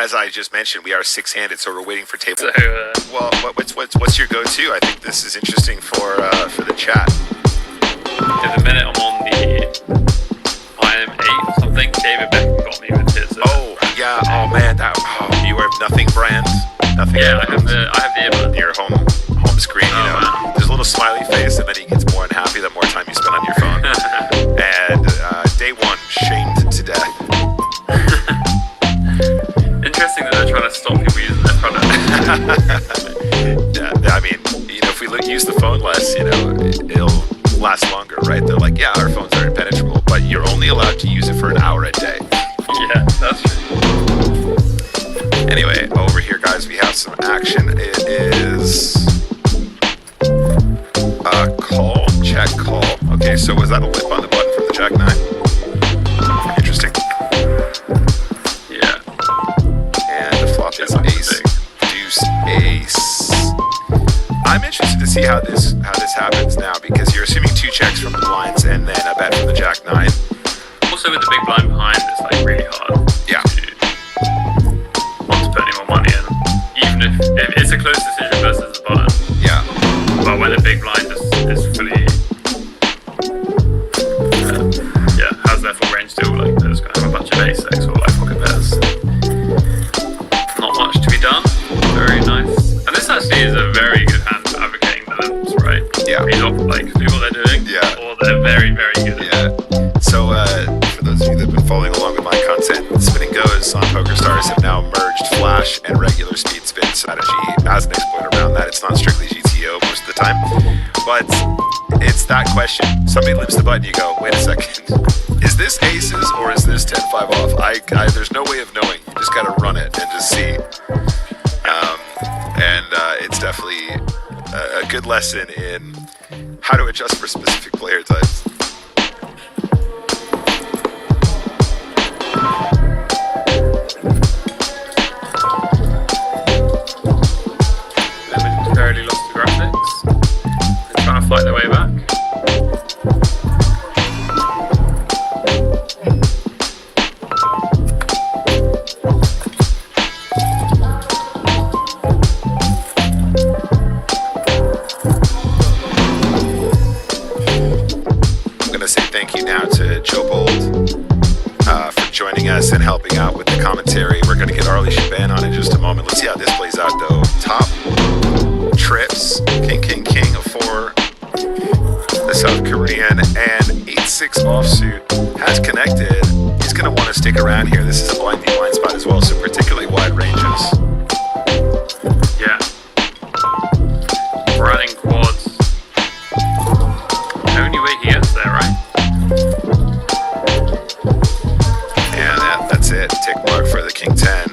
as I just mentioned, we are 6-handed, so we're waiting for table. So, well, what's your go-to? I think this is interesting for the chat. at the minute I'm on the IM 8 or something. David Beckham got me with his. Oh yeah. Oh man. You have nothing brand. Nothing. Yeah, I have the earbud. Your home screen. You know, man. there's a little smiley face, and then he gets more unhappy the more time you spend on your phone. And day one, shamed to death. Interesting that they're trying to stop people using their product. Yeah, I mean, you know, if we use the phone less, you know, it'll last longer, right? They're like, yeah, our phones are impenetrable, but you're only allowed to use it for an hour a day. Yeah, that's true. Anyway, over here, guys, we have some action. It is call, check, call. Okay, so was that a lip on the button from the Jack 9? Interesting. Yeah. And the flop is ace, deuce, ace. I'm interested to see how this happens now, because you're assuming 2 checks from the blinds and then a bet from the Jack 9. Also, with the big blind behind, it's like really hard. Yeah. To want to put any more money in, even if it's a close decision versus the button. Yeah. But when the big blind is fully, has their full range still, like there's going to have a bunch of ace-X or like pocket pairs. Not much to be done. Very nice. And this actually is a very good hand for advocating the limps, right? Yeah. They don't like do what they're doing. Yeah. Or they're very, very good. Yeah. So for those of you that have been following along with my content, Spin and Goes on PokerStars have now merged Flash and regular speed spin strategy as an exploit around that. It's not strictly GTO most of the time, but it's that question. Somebody limps the button, you go, wait a second, is this aces or is this 10-5 off? There's no way of knowing. You just got to run it and just see. It's definitely a good lesson in how to adjust for specific player types. Barely lost the graphics. They're trying to fight their way back. I'm going to say thank you now to Joe Bold for joining us and helping out with the commentary. We're going to get Arlie Shaban on in just a moment. Let's see how this plays out, though. Top trips, king, king, king of 4, the South Korean, and 8-6 offsuit has connected. He's going to want to stick around here. This is a blind D-line spot as well, so particularly wide ranges. Yeah. Running quads. The only way he gets there, right? And that's it. Tick mark for the king 10.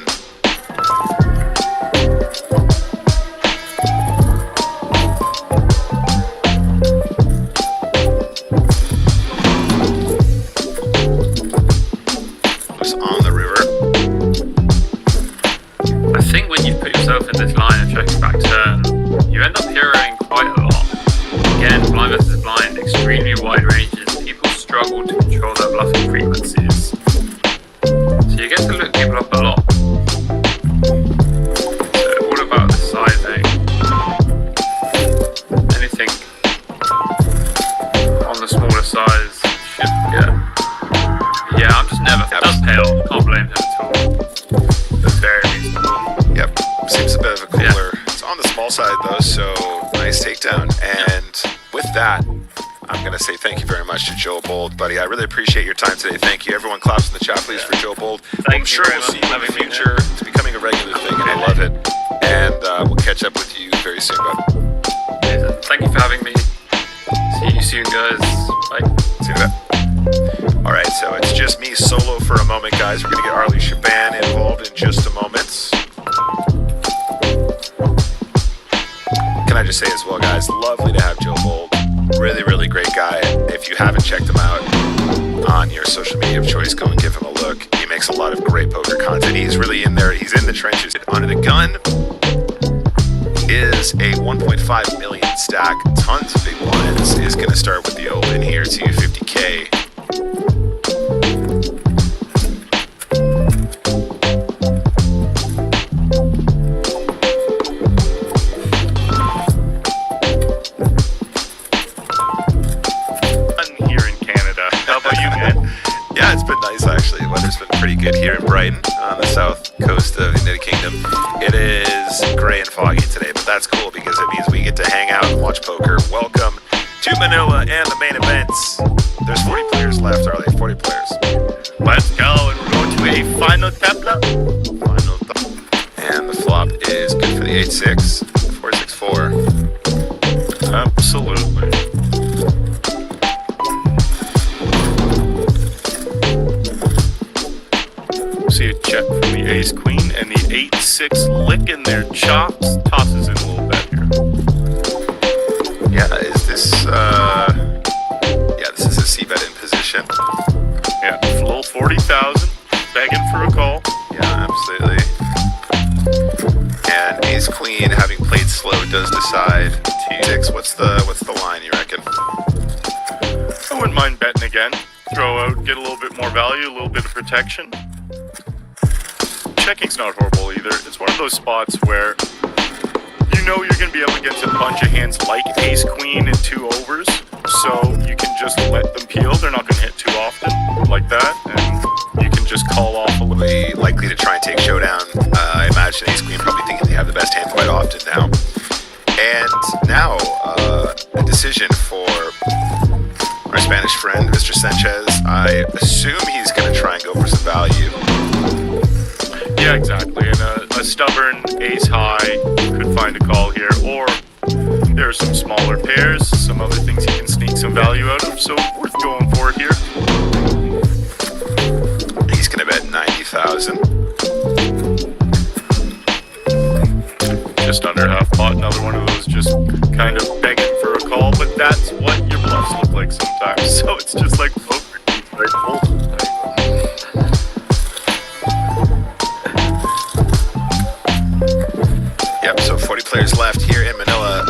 Say thank you very much to Joe Bold, buddy. I really appreciate your time today. Thank you. Everyone claps in the chat, please, for Joe Bold. I'm sure we'll see you in the future. It's becoming a regular thing, and I love it. And we'll catch up with you very soon, bud. Thank you for having me. See you soon, guys. Bye. See you then. All right, so it's just me solo for a moment, guys. We're going to get Arlie Shaban involved in just a moment. Can I just say as well, guys, lovely to have Joe Bold. Really, really great guy. If you haven't checked him out on your social media of choice, go and give him a look. He makes a lot of great poker content. He's really in there. He's in the trenches. Under the gun is a 1.5 million stack. Tons of big blinds. Is going to start with the open here, 250K. coast of the United Kingdom. It is gray and foggy today, but that's cool because it means we get to hang out and watch poker. Welcome to Manila and the main events. There's 40 players left, are they? 40 players. Let's go, and we're going to a final tabla. And the flop is good for the 8-6, 4-6-4. Absolutely. See a check from the ace queen and the 8-6 licking their chops, tosses in a little bet here. Yeah, is this this is a c-bet in position. Yeah, full 40,000, begging for a call. Yeah, absolutely. And ace queen, having played slow, does decide T6. What's the line, you reckon? I wouldn't mind betting again. Throw out, get a little bit more value, a little bit of protection. Checking's not horrible either. It's one of those spots where you know you're going to be up against a bunch of hands like ace queen and 2 overs, so you can just let them peel. They're not going to hit too often like that, and you can just call off a little. Likely to try and take showdown. I imagine ace queen probably thinking they have the best hand quite often now. And now a decision for our Spanish friend, Mr. Sanchez. I assume he's going to try and go for some value. Yeah, exactly. And a stubborn ace high could find a call here, or there are some smaller pairs, some other things he can sneak some value out of, so worth going for here. He's going to bet 90,000. Just under half pot, another one of those just kind of begging for a call, but that's what your bluffs look like sometimes. So it's just like poker. Right? Yep, so 40 players left here in Manila.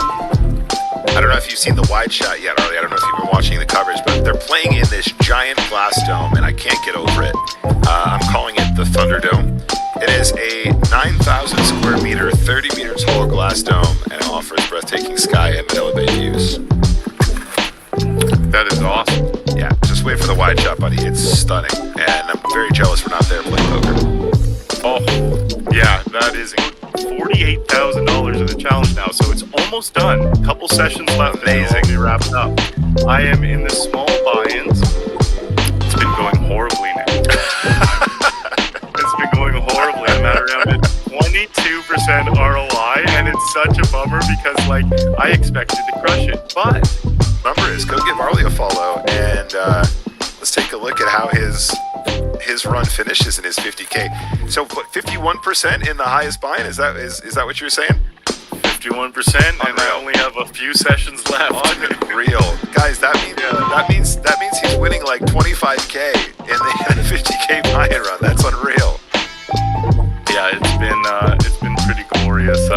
I don't know if you've seen the wide shot yet, Arlie. I don't know if you've been watching the coverage, but they're playing in this giant glass dome, and I can't get over it. I'm calling it the Thunderdome. It is a 9,000 square meter, 30 meter tall glass dome, and it offers breathtaking sky and Manila Bay views. That is awesome. Yeah, just wait for the wide shot, buddy. It's stunning, and I'm very jealous we're not there playing poker. Oh, yeah, that is $48,000 in the challenge now, so it's almost done. A couple sessions left. Amazing. And it'll be wrapped up. I am in the small buy-ins. It's been going horribly now. It's been going horribly. I'm at around a 22% ROI, and it's such a bummer because, like, I expected to crush it. But Number is go give Arlie a follow, and let's take a look at how his run finishes in his 50K. So 51% in the highest buy-in. Is that what you were saying? 51%, and I only have a few sessions left. Unreal, guys. That means he's winning like 25K in the 50K buy-in run. That's unreal. Yeah, it's been pretty glorious.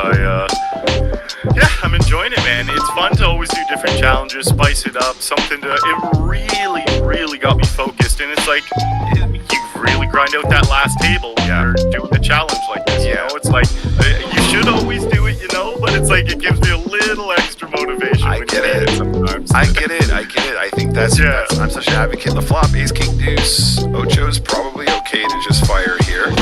I'm enjoying it, man. It's fun to always do different challenges, spice it up, it really, really got me focused. And it's like, you really grind out that last table when you're doing a challenge like this, you know? It's like, you should always do it, you know, but it's like, it gives me a little extra motivation. I get it. Sometimes. I get it. I think that's I'm such an advocate. The flop, ace, king, deuce. Ocho's probably okay to just fire here.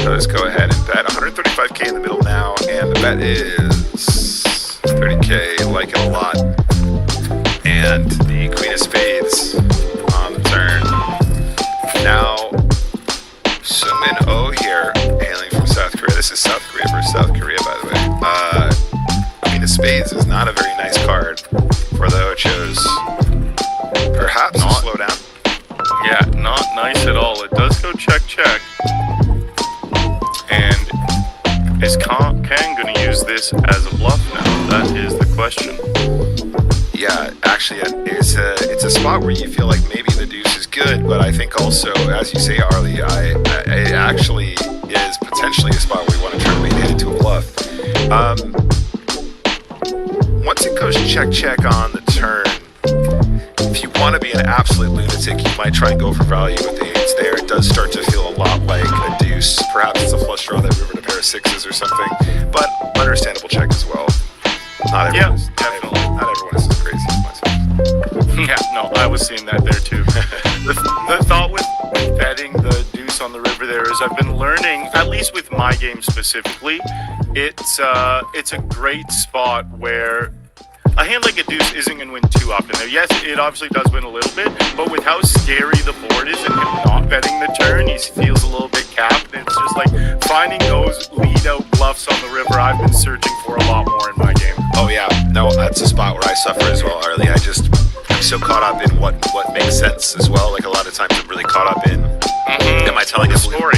So let's go ahead and bet 135K in the middle now, and the bet is 30K. Like it a lot. And the queen of spades on the turn. Now, Sungmin Oh here, hailing from South Korea. This is South Korea versus South Korea, by the way. Queen of spades is not a very nice card for the Ochos. Perhaps a slowdown. Yeah, not nice at all. It does go check, check. And is Kang going to use this as a bluff now? That is the question. Yeah, actually, it's a spot where you feel like maybe the deuce is good, but I think also, as you say, Arlie, it actually is potentially a spot where you want to turn the main hand into a bluff. Once it goes check on the turn, if you want to be an absolute lunatic, you might try and go for value with the eights there. It does start to feel a lot like a deuce. Perhaps it's a flush draw that rivered a pair of sixes or something, but understandable check as well. Not everyone is, definitely. Not everyone is as crazy as myself. Yeah, no, I was seeing that there too. The thought with betting the deuce on the river there is I've been learning, at least with my game specifically, it's a great spot where a hand like a deuce isn't going to win too often. Now, yes, it obviously does win a little bit, but with how scary the board is and him not betting the turn, he feels a little bit capped. And it's just like finding those lead-out bluffs on the river I've been searching for a lot more in my game. Oh yeah, no, that's a spot where I suffer as well, Arlie. I'm so caught up in what makes sense as well. Like a lot of times I'm really caught up in, am I telling a story,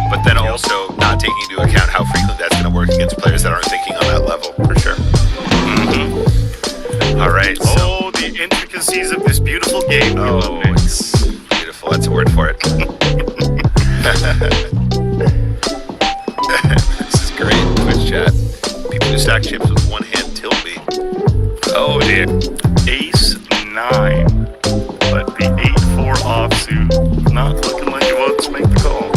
but then also not taking into account how frequently that's going to work against players that aren't thinking on that level, for sure. All right. So, the intricacies of this beautiful game. Oh, it's beautiful. That's a word for it. This is great. Twitch chat. People who stack chips with one hand tilt me. Oh dear. Ace 9, but the 8-4 offsuit not looking like it wants to make the call.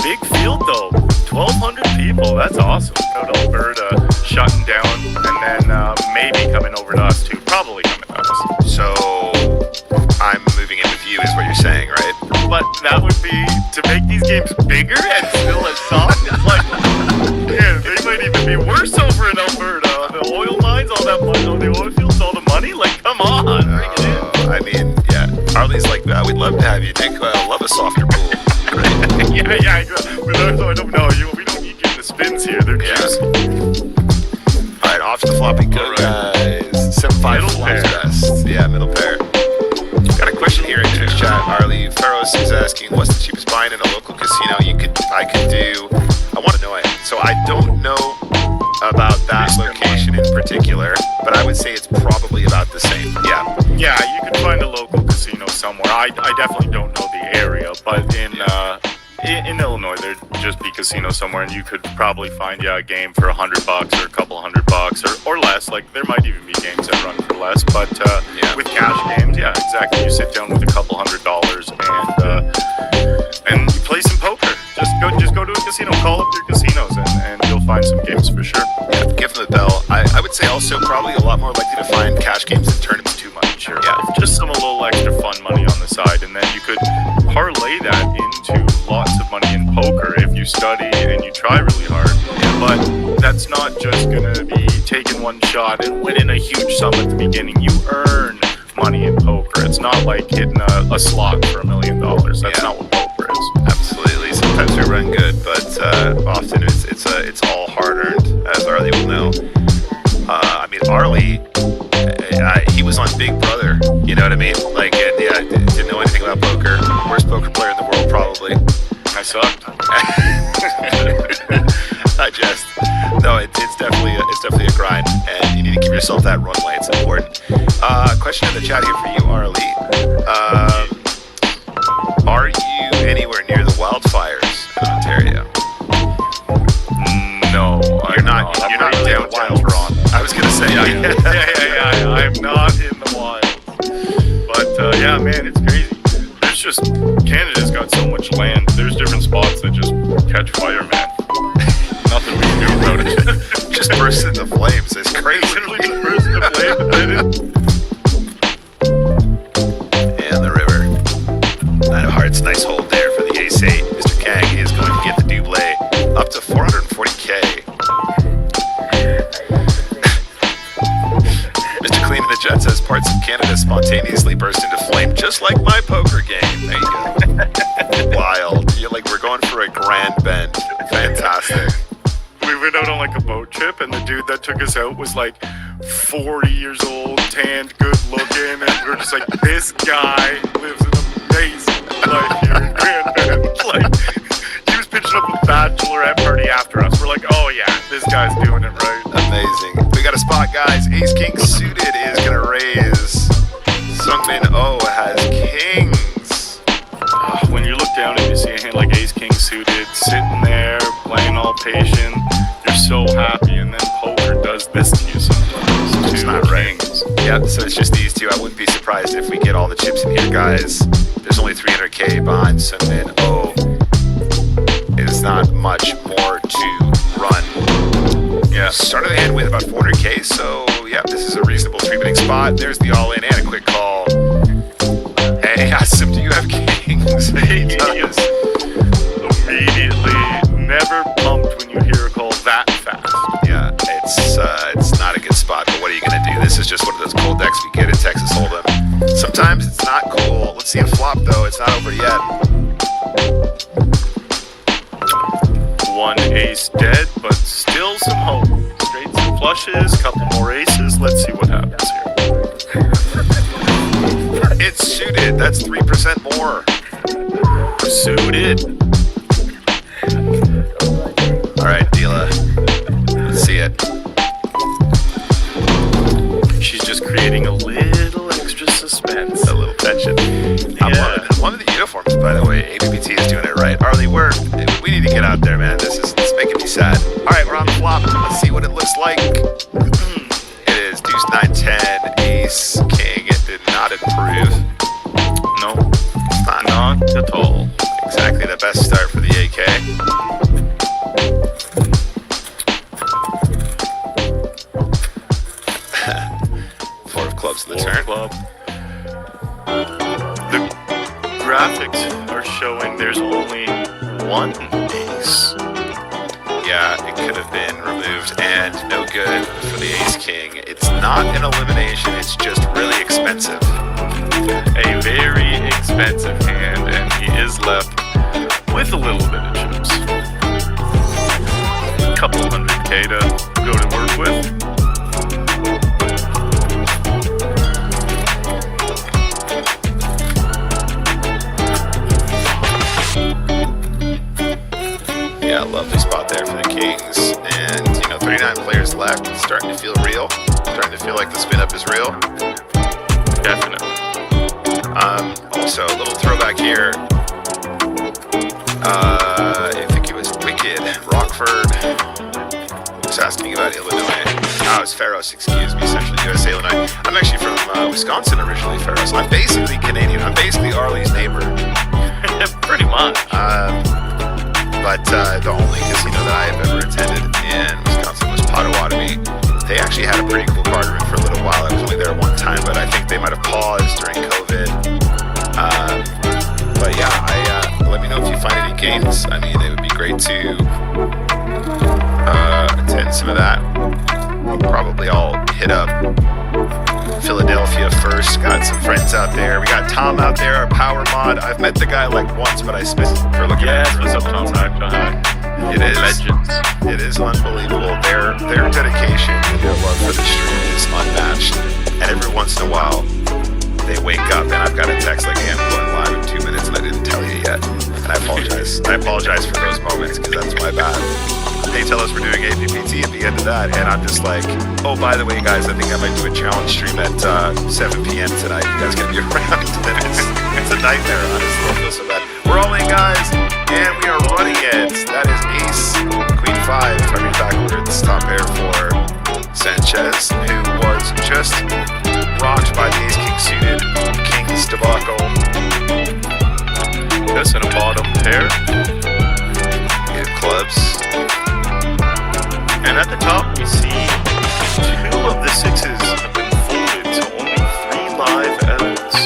Big field though, 1,200 people. That's awesome. Out Alberta shutting down, and then maybe coming over to us too. Probably coming to us. So I'm moving in with you, is what you're saying, right? But that would be to make these games bigger and still as soft. It's like, man, they might even be worse over in Alberta. The oil mines, all that money, all the oil fields, all the money. Like, come on, bring it in. I mean, yeah. Arlie's like, we'd love to have you, Nick. Love a softer pool. Great. yeah. I don't know. We don't need you in the spins here. They're juicy. All right, off to the floppy go, guys. 7-5 Middle flops pair. best. Yeah, middle pair. Got a question here in Twitch chat. Arlie Ferros is asking, what's the cheapest buy in a local casino I could do? I want to know it. So I don't know about that location in particular, but I would say it's probably about the same. Yeah. Yeah, you can find a local casino somewhere. I definitely don't know the area, but in Illinois there'd just be casino somewhere, and you could probably find a game for $100 or a couple $100 or less. Like there might even be games that run for less, but with cash games, yeah, exactly. You sit down with a couple $100 and you play some poker. Just go to a casino, call up your casinos, and you'll find some games for sure. Yeah, give them a bell. I would say also probably a lot more likely to find cash games than tournaments too much. Sure. Yeah, just a little extra fun money on the side, and then you could parlay that into lots of money in poker if you study and you try really hard. But that's not just gonna be taking one shot and winning a huge sum at the beginning. You earn money in poker. It's not like hitting a slot for $1 million. That's not what poker is. Absolutely. Sometimes we run good, but often it's all hard earned, as Arlie will know. I mean, Arlie, he was on Big Brother. You know what I mean? Like, didn't know anything about poker. Worst poker player in the world, probably. I sucked. I jest. No, it's definitely a grind, and you need to give yourself that runway. It's important. Question in the chat here for you, Arlie. Are you anywhere near the wildfires in Ontario? No, You're not really in the downtown wilds. I was gonna say, yeah. I'm not in the wild. But yeah, man, it's crazy. There's just Canada's got so much land. There's different spots that just catch fire, man. Nothing we can do about it. just burst into flames. It's crazy. Literally just burst into flames. And the river. Nine of Hearts, nice hold there for the ace-8. Mr. Kang is going to get the double up to 440k. Mr. Clean in the Jet says parts of Canada spontaneously burst into flame, just like my poker game. There you go. Wild. You're like, we're going for a grand bend. Fantastic. We went out on like a boat trip, and the dude that took us out was like 40 years old, tanned, good looking, and we're just like, this guy lives an amazing life here in Grand Bend. Like, he was pitching up a bachelorette party after us. We're like, oh yeah, this guy's doing it right. Amazing. We got a spot, guys. Ace King suited is gonna raise. Sungmin Oh has kings. When you look down and you see a hand like Ace King suited, sitting there, playing all patient, you're so happy, and then poker does this to you sometimes. It's not right. Yeah, so it's just these two. I wouldn't be surprised if we get all the chips in here, guys. There's only 300k behind Sungmin Oh. It is not much more to run. Yeah. Started the hand with about 400k, so yeah, this is a reasonable 3-betting spot. There's the all-in and a quick call. Hey, Asim, do you have kings? He does. Immediately, never pumped when you hear a call that fast. Yeah, it's not a good spot, but what are you gonna do? This is just one of those cool decks we get in Texas Hold'em. Sometimes it's not cool. Let's see a flop though. It's not over yet. One ace dead, but still some hope. Straights and flushes, couple more aces. Let's see what happens here. It's suited. That's 3% more. Suited. All right, Dila. Let's see it. She's just creating a little extra suspense. A little tension. I'm Yeah. loving the uniforms, by the way. ABBT is doing it right. Arlie, we need to get out there, man. This is making me sad. All right, we're on the flop. Let's see what it looks like. It is deuce 9 10 ace king. It did not improve. No, It's not not at all. exactly the best start for the AK. Four of clubs in the turn. Club. The graphics are showing there's only one ace. Yeah, it could have been removed and no good for the ace king. It's not an elimination, it's just really expensive. A very expensive hand, and he is left with a little bit of chips. Couple $100K to go to work with. Yeah, lovely spot there for the Kings. And, 39 players left. It's starting to feel real. Starting to feel like the spin up is real. Definitely. Also, a little throwback here. I think it was Wicked. Rockford was asking about Illinois. Oh, it's Faros, excuse me, Central USA, Illinois. I'm actually from Wisconsin originally, Faros. I'm basically Canadian. I'm basically Arlie's neighbor. Pretty much. But the only casino that I have ever attended in Wisconsin was Potawatomi. They actually had a pretty cool card room for a little while. I was only there one time, but I think they might have paused during COVID. But yeah, let me know if you find any games. I mean, it would be great to attend some of that. Probably I'll hit up Philadelphia first. Got some friends out there. We got Tom out there, our power mod. I've met the guy like once, but I spent for looking at What's up, Tom? it is Legends. It is unbelievable. Their dedication and their love for the stream is unmatched. And every once in a while, they wake up and I've got a text like, "Hey, I'm going live in 2 minutes and I didn't tell you yet." And I apologize. I apologize for those moments because that's my bad. They tell us we're doing APPT at the end of that, and I'm just like, "Oh, by the way, guys, I think I might do a challenge stream at 7 p.m. tonight. You guys gonna be around?" And it's a nightmare, honestly. I feel so bad. We're all in, guys, and we are running it. That is Ace, Queen 5, turning backwards, top pair for Sanchez, who was just rocked by the Ace King suited King's debacle. This in a bottom pair. Eight of clubs. And at the top, we see 2 of the 6s have been folded to only 3 live edits.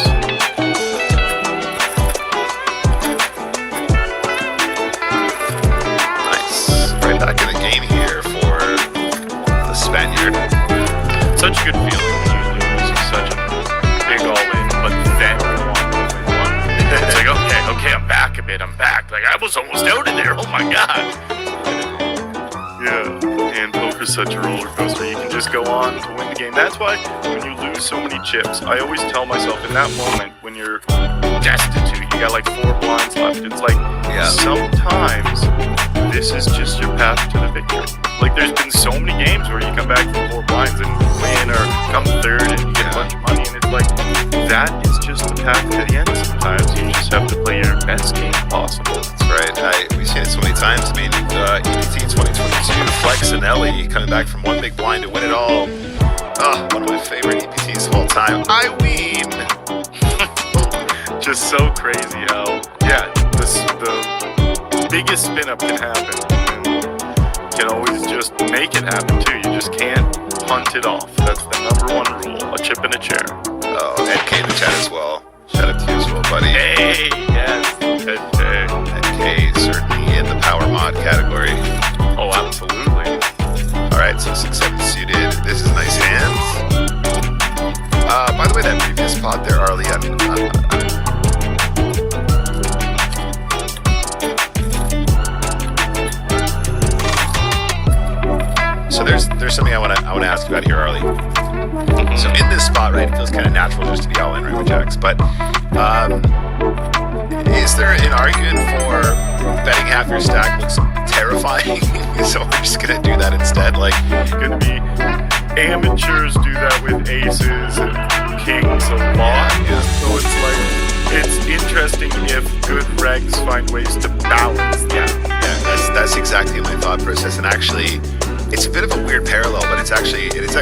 Nice. Right back in the game here for the Spaniard. Such a good feeling when you lose such a big all-in, but then you want to win one. It's like, okay, I'm back a bit, I'm back. Like, I was almost out of there, oh my god. Yeah, and poker's such a roller coaster. You can just go on to win the game. That's why when you lose so many chips, I always tell myself in that moment when you're destitute, you got like 4 blinds left. It's like, sometimes this is just your path to the victory. Like, there's been so many games where you come back from 4 blinds and win, or come third and you get a bunch of money, and it's like, that is just the path to the end sometimes. You just have to play your best game possible. That's right. We've seen it so many times. I mean, EBT 2022, Flex and Ellie coming back from 1 big blind to win it all. One of my favorite EPTs of all time. I win! Just so crazy how, the biggest spin up can happen, and can always just make it happen too. You just can't punt it off. That's the number one rule. A chip in a chair. Oh, Ed K in the chat as well. Shout out to you as well, buddy. Hey, yes, Ed K. Ed K certainly in the power mod category. Oh, absolutely. Alright, so 6-7 suited. This is nice hands. By the way, that previous pot there, Arlie, so there's something I want to ask you about here, Arlie. So in this spot, right, it feels kind of natural just to be all in right with jacks, but is there an argument for betting half your stack looks terrifying? So we're just gonna do that instead. Like, Gonna be amateurs do that with aces and kings a lot. So it's like it's interesting if good regs find ways to balance that. yeah, that's exactly my thought process. And actually, it's a bit of a weird parallel, but it's actually pretty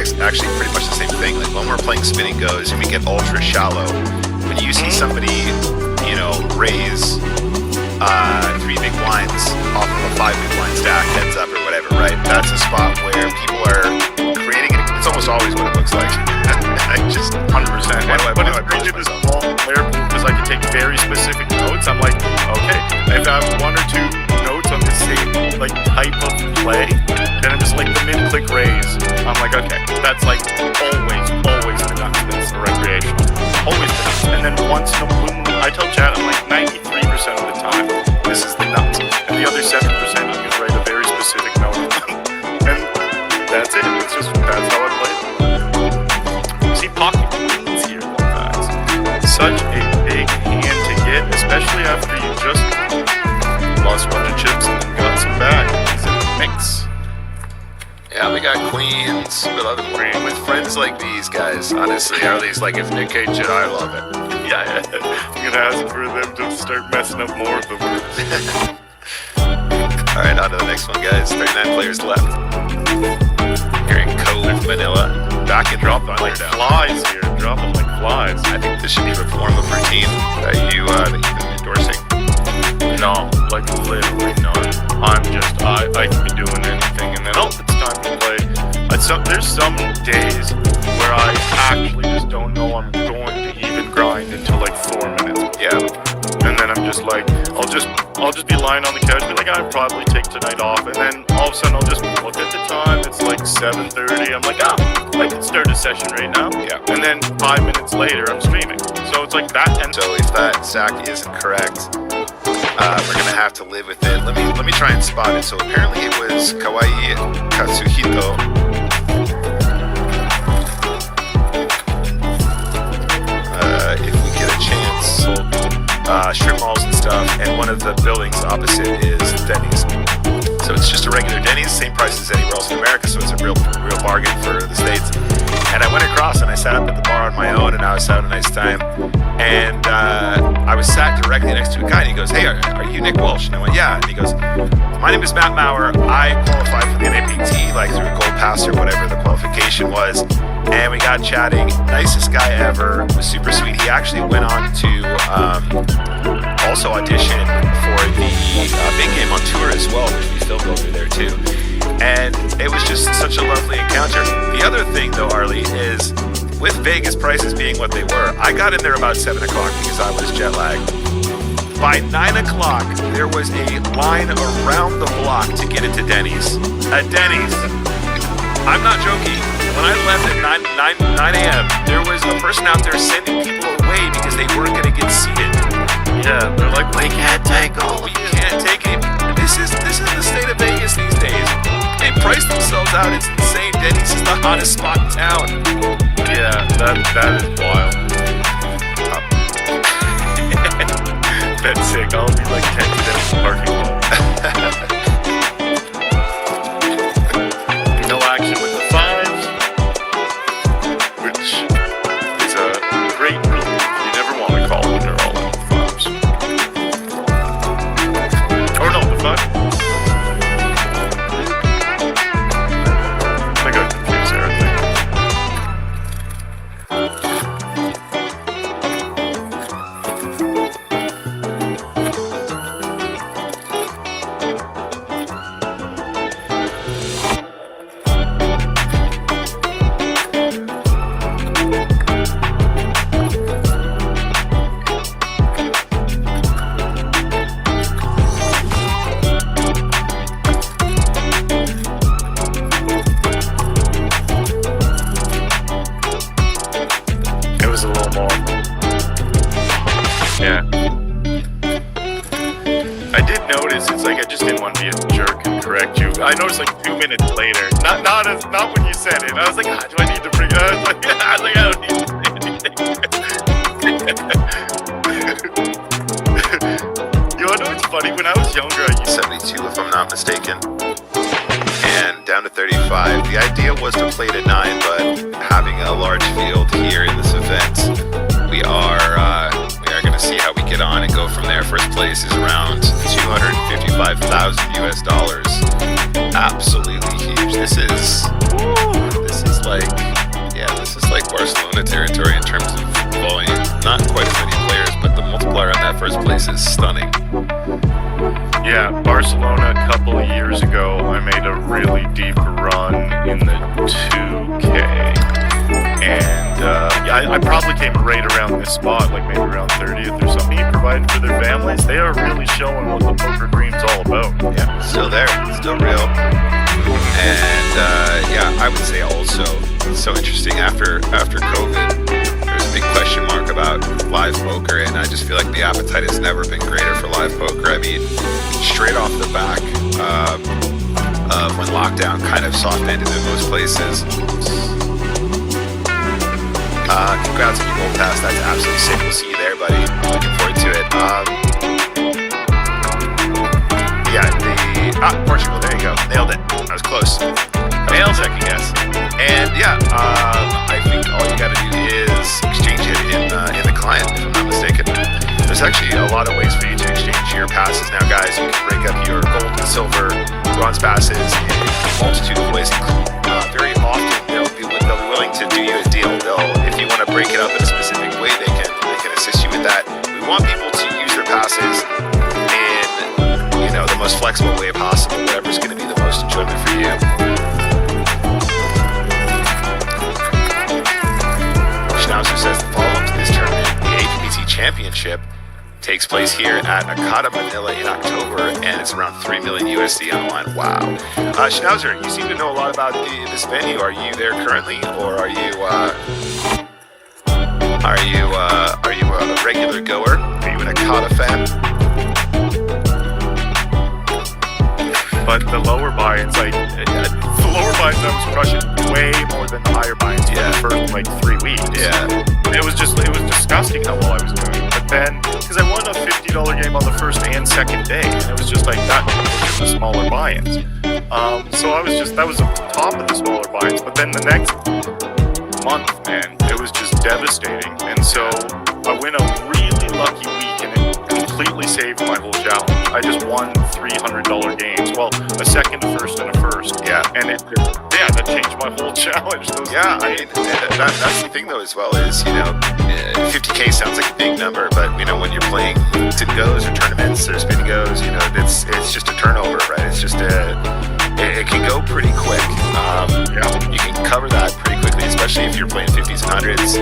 much the same thing. Like when we're playing spinning goes and we get ultra shallow, when you see somebody, you know, raise 3 big blinds off of a 5 big blind stack, heads up or whatever, right? That's a spot where people are creating it. It's almost always what it looks like. I just 100%. But it's great to this small player pool because I can take very specific notes. I'm like, okay, if I have 1 or 2 notes on the same like type of play, then I'm just like the mid-click raise. I'm like, okay, that's like always the nuts. That's the recreation. Always the nuts. And then once in a blue moon, I tell Chad, I'm like 93% of the time, this is the nuts. And the other 7%, I'm gonna write a very specific note. And that's it. It's just that's how I play it. See, pocket queens here, though, guys. Such a big hand to get, especially after you just lost a bunch of chips and then got some back. It's in the mix. Yeah, we got queens. We love it with friends like these guys. Honestly, Arlie's like, if Nick hates it, I love it. Yeah. I'm gonna ask for them to start messing up more of them. Alright, on to the next one, guys. 39 players left. Here in Cove, Manila. Back and drop on like flies here. Drop them like flies. I think this should be a form of routine that you've been endorsing. No, like literally none. I can be doing anything and then, it's time to play. There's some days where I actually just don't know I'm going to even grind until like 4 minutes. Yeah. And then I'm just like, I'll just be lying on the couch, be like, I'll probably take tonight off. And then all of a sudden I'll just look at the time, it's like 7:30. I'm like, I can start a session right now. Yeah. And then 5 minutes later I'm streaming. So it's like that. And so if that stack isn't correct, we're gonna have to live with it. Let me try and spot it. So apparently it was Kawaii Katsuhito. If we get a chance, strip malls and stuff, and one of the buildings opposite is Denny's. So it's just a regular Denny's, same price as anywhere else in America, so it's a real bargain for the States. And I went across and I sat up at the bar on my own, and I was having a nice time. And I was sat directly next to a guy, and he goes, "Hey, are you Nick Walsh?" And I went, "Yeah." And he goes, "My name is Matt Maurer. I qualified for the NAPT, like through a gold pass or whatever the qualification was." And we got chatting. Nicest guy ever. Was super sweet. He actually went on to also audition for the big game on tour as well, which we filmed over there too. And it was just such a lovely encounter. The other thing though, Arlie, is with Vegas prices being what they were, I got in there about 7 o'clock because I was jet lagged. By 9 o'clock, there was a line around the block to get into Denny's. At Denny's. I'm not joking. When I left at 9 a.m., there was a person out there sending people away because they weren't going to get seated. Yeah, they're like, we can't take all. We can't take it. This is the state of Vegas these days. They price themselves out. It's insane. Denny's is the hottest spot in town. Yeah, that is wild. That's sick. I'll be like 10 to Denny's parking lot. No action with the fives, which is a great rule. You never want to call when they're all in the fives. Or no, the five. I got confused there, I think. Yeah. I did notice, it's like I just didn't want to be a jerk and correct you. I noticed like 2 minutes later, not when you said it. I was like, do I need to bring it up? I was like, I don't need to say anything. You know what's funny? When I was younger, I used 72 if I'm not mistaken. And down to 35. The idea was to play to 9, but having a large field here in this event, we are going to see how we get on and go from there. First place is around 255,000 US dollars. Absolutely huge. This is like Barcelona territory in terms of volume. Not quite as many players, but the multiplier on that first place is stunning. Yeah, Barcelona a couple of years ago, I made a really deep run in the 2K. And I probably came right around this spot, like maybe around 30th or something. Providing for their families, they are really showing what the poker dream's all about. Yeah, still there, still real. And I would say also, it's so interesting, after COVID, there's a big question mark about live poker, and I just feel like the appetite has never been greater for live poker. I mean, straight off the back of when lockdown kind of soft-ended in most places. Congrats on your gold pass. That's absolutely sick. We'll see you there, buddy. Looking forward to it. Portugal. There you go. Nailed it. I was close. Nailed it, I guess. And I think all you got to do is exchange it in the client, if I'm not mistaken. There's actually a lot of ways for you to exchange your passes now, guys. You can break up your gold and silver, bronze passes in a multitude of ways. Very often they'll be willing to do you a deal. If you want to break it up in a specific way, they can assist you with that. We want people to use their passes in the most flexible way possible, whatever's going to be the most enjoyment for you. Schnauzer says the follow-up to this tournament, the APBC Championship, takes place here at Nakata, Manila in October, and it's around 3 million USD on the line. Wow. Schnauzer, you seem to know a lot about this venue. Are you there currently, or are you a regular goer? Are you an Nakata fan? But the lower buy-ins, I was crushing way more than the higher buy-ins for the first 3 weeks. Yeah. It was disgusting how well I was doing. But then, because I won a $50 game on the first and second day, and it was just like that was just the smaller buy-ins. So that was the top of the smaller buy-ins. But then the next month, man, it was just devastating. And so I went a really lucky week, and it completely saved my whole challenge. I just won $300 games. Well, a second, a first, and a first. Yeah. And that changed my whole challenge. That's the thing though as well is, 50K sounds like a big number, but when you're playing sit and goes or tournaments or spin and goes, it's just a turnover, right? It's just it can go pretty quick. You can cover that pretty quickly, especially if you're playing 50s and 100s.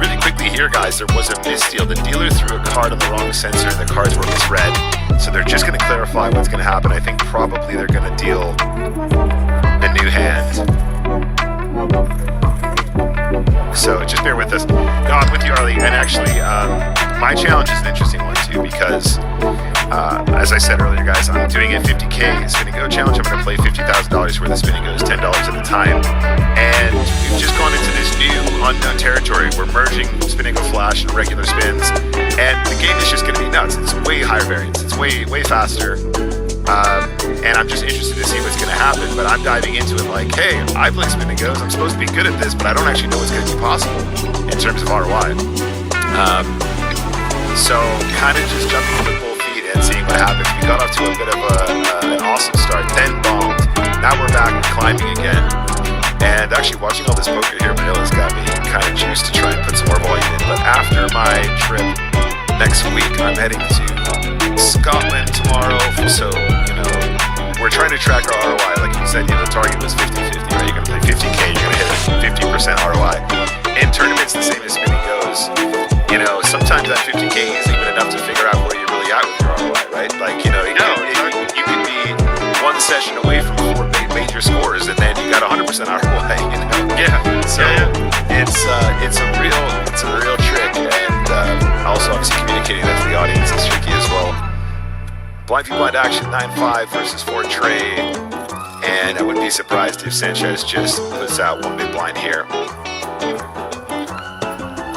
Really quickly here, guys, there was a misdeal. The dealer threw a card on the wrong sensor and the cards were misread. So they're just going to clarify what's going to happen. I think probably they're going to deal a new hand. So just bear with us. No, I'm with you, Arlie. And actually, my challenge is an interesting one too, because as I said earlier, guys, I'm doing a 50K spin and go challenge. I'm going to play $50,000 worth of spin and goes, $10 at a time. And we've just gone into this new unknown territory. We're merging spin and go flash and regular spins. And the game is just going to be nuts. It's way higher variance. It's way faster. And I'm just interested to see what's going to happen. But I'm diving into it like, hey, I play spin and goes. I'm supposed to be good at this, but I don't actually know what's going to be possible in terms of ROI. So kind of just jumping into both feet and seeing what happens. We got off to a bit of an awesome start, then bombed. Now we're back climbing again. And actually watching all this poker here in Manila's got me kind of juiced to try and put some more volume in. But after my trip next week, I'm heading to Scotland tomorrow. So, we're trying to track our ROI. Like you said, the target was 50-50, right? You're going to play 50K, you're going to hit a 50% ROI. In tournaments, the same as spinning goes. Sometimes that 50K isn't even enough to figure out where you're really at with your ROI, right? Like, you could be one session away from 4 major scores, and then you got 100% ROI, Yeah. So it's a real trick, and also obviously communicating that to the audience is tricky as well. Blind view blind action 9-5 versus 4 trade. And I wouldn't be surprised if Sanchez just puts out one big blind here.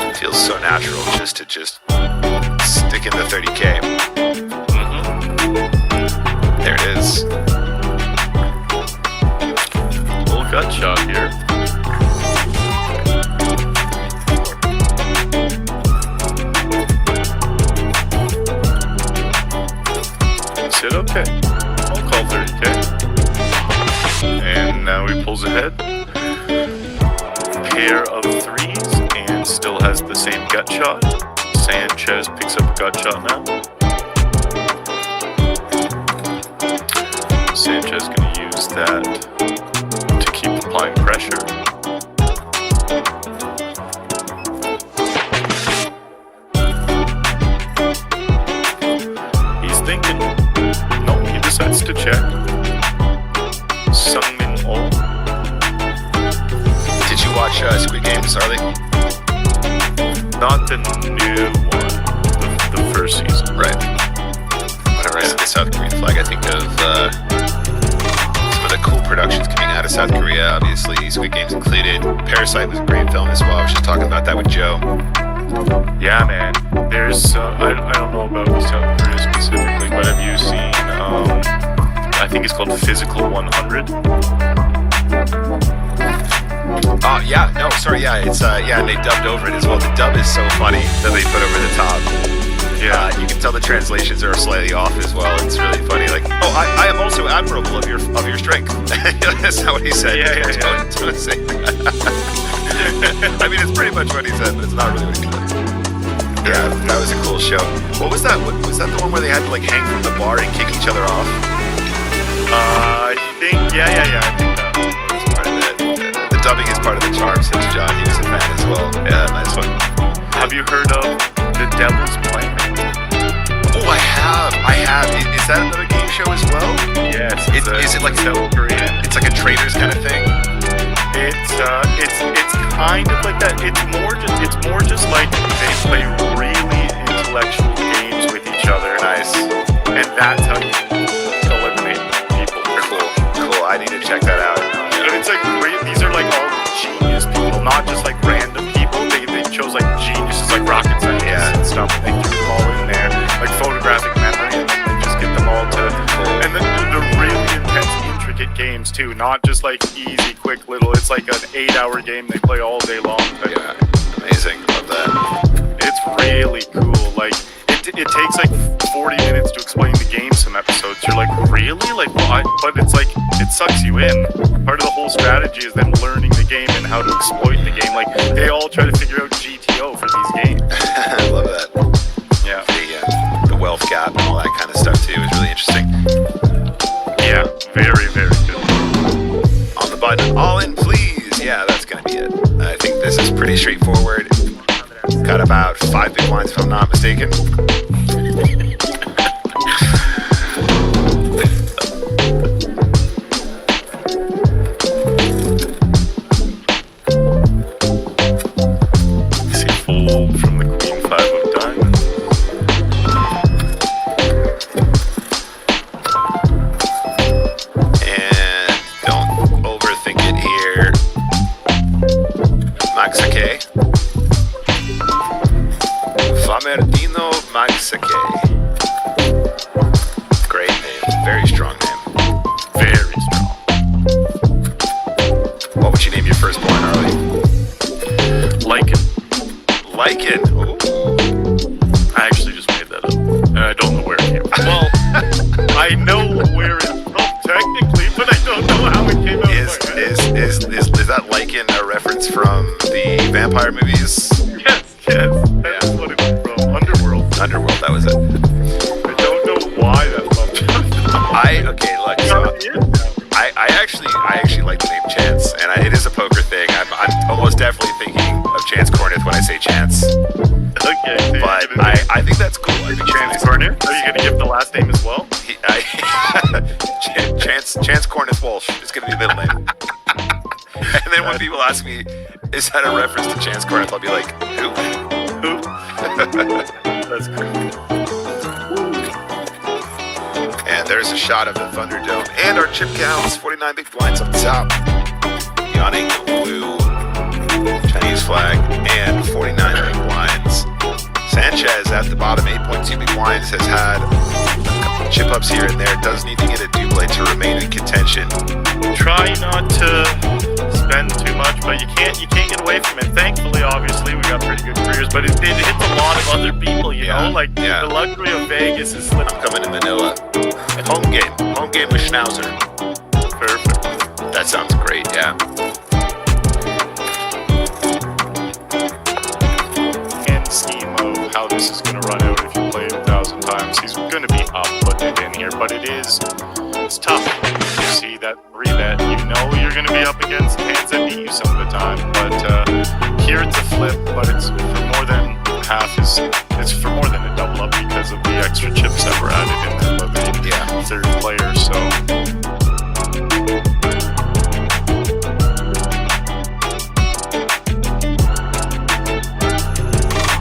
It feels so natural just to stick in the 30K. There it is. Little gut shot here. Sit okay. I'll call 30K. And now he pulls ahead. Pair of threes and still has the same gut shot. Sanchez picks up a gut shot now. Sanchez gonna use that to keep applying pressure. He's thinking. No, he decides to check. Sungmin Oh. Did you watch Squid Games, Harley? Not the new one, the first season. Right. Whenever I see the South Korean flag, I think of some of the cool productions coming out of South Korea. Obviously, Squid Games included. Parasite was a great film as well. I was just talking about that with Joe. Yeah, man. There's, I don't know about South Korea specifically, but have you seen, I think it's called Physical 100? Oh, yeah. No, sorry. Yeah, it's, and they dubbed over it as well. The dub is so funny that they put over the top. Yeah. You can tell the translations are slightly off as well. It's really funny. Like, oh, I am also admirable of your strength. That's not what he said. Yeah. Don't say that. I mean, it's pretty much what he said, but it's not really what he said. Yeah, that was a cool show. What was that? Was that the one where they had to like hang from the bar and kick each other off? I think, yeah. I think that was part of it. The dubbing is part of the charm, since John, he was a fan as well. Yeah, nice one. Have you heard of The Devil's Playmates? Oh, I have. Is that another game show as well? Yes. Is it like South Korean? It's like a traders kind of thing. It's kind of like that. It's more just like they play really intellectual games with each other. Nice. And that's how you eliminate people. Cool. I need to check that out. And it's like these are like all genius people, not just like random people. They chose like geniuses, like rocket scientists and stuff. And they threw them all in there, like photographic memory, and then they just get them all to. And then the really intense, intricate games too, not just like easy, quick little. It's like an 8-hour game they play all day long. Yeah, amazing. Love that. It's really cool. Like it takes like 40 minutes to explain the game. Some episodes you're like, really? Like what? But it's like it sucks you in. Part of the whole strategy is them learning the game and how to exploit the game. Like they all try to figure out GTO for these games. I love that. Yeah. The wealth gap and all that kind of stuff too is really interesting. Yeah, very, very good. On the button, all in please. Yeah, that's gonna be it. I think this is pretty straightforward. Got about 5 big blinds if I'm not mistaken. See fold from the queen 5 of diamonds. And don't overthink it here. Maxake. Famerdino Maxake. Great name. Very strong name. Very strong. What would you name your first born, Harley? Lichen. Lichen. Ooh. I actually just made that up. And I don't know where it came from. Well, I know where it's from technically, but I don't know how it came out. Is that Lichen a reference from the vampire movies? Yes. That's what it was from. Underworld, that was it. I don't know why that popped up. Okay, look, so I actually like the name Chance, and it is a poker thing. I'm almost definitely thinking of Chance Corneth when I say Chance. Okay. But I think that's cool. I think Chance Corneth? Are you going to give the last name as well? Chance Corneth Walsh is going to be the middle name. And then when people ask me, is that a reference to Chance Corneth, I'll be like, who? That's cool. And there's a shot of the Thunderdome. And our chip counts, 49 big blinds up top. Yawning blue Chinese flag and 49 big blinds. Sanchez at the bottom, 8.2 big blinds, has had a couple chip ups here and there. Does need to get a double to remain in contention. Try not to spend too much, but you can't get away from it. Thankfully, obviously, we got pretty good careers, but it hits a lot of other people, you know? Like, the luxury of Vegas is I'm coming to Manila. Home game with Schnauzer. perfect. That sounds great, yeah. And scheme of how this is going to run out if you play it 1,000 times. He's going to be up putting it in here, but it's tough. You see that 3-bet, you know you're going to be up against hands that beat you some of the time, but here it's a flip, but it's for more than half it's for more than a double up because of the extra chips that were added in there by the third player, so